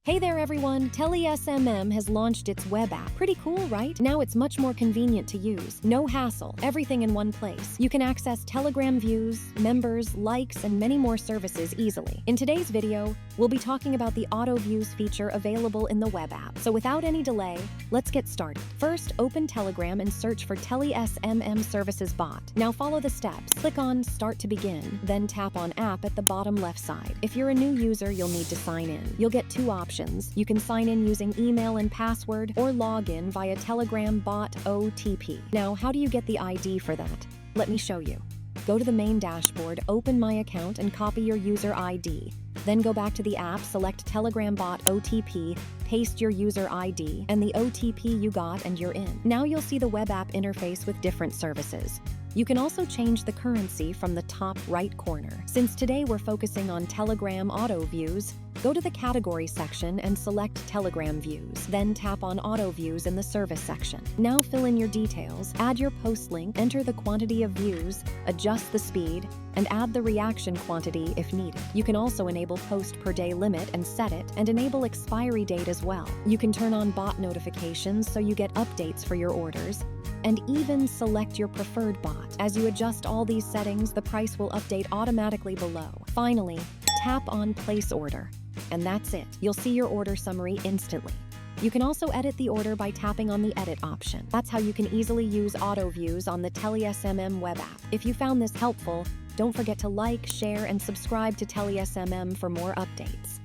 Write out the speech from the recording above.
Hey there everyone, Telesmm has launched its web app. Pretty cool, right? Now it's much more convenient to use. No hassle, everything in one place. You can access Telegram views, members, likes, and many more services easily. In today's video, we'll be talking about the auto views feature available in the web app. So without any delay, let's get started. First, open Telegram and search for Telesmm Services Bot. Now follow the steps. Click on Start to Begin, then tap on App at the bottom left side. If you're a new user, you'll need to sign in. You'll get two options. You can sign in using email and password or log in via Telegram bot OTP. Now, how do you get the ID for that? Let me show you. Go to the main dashboard, open My Account, and copy your user ID. Then go back to the app, select Telegram bot OTP, paste your user ID and the OTP you got, and you're in. Now you'll see the web app interface with different services. You can also change the currency from the top right corner. Since today we're focusing on Telegram auto views, go to the category section and select Telegram views. Then tap on auto views in the service section. Now fill in your details, add your post link, enter the quantity of views, adjust the speed, and add the reaction quantity if needed. You can also enable post per day limit and set it, and enable expiry date as well. You can turn on bot notifications so you get updates for your orders, and even select your preferred bot. As you adjust all these settings, the price will update automatically below. Finally, tap on Place Order, and that's it. You'll see your order summary instantly. You can also edit the order by tapping on the Edit option. That's how you can easily use auto views on the Telesmm web app. If you found this helpful, don't forget to like, share, and subscribe to Telesmm for more updates.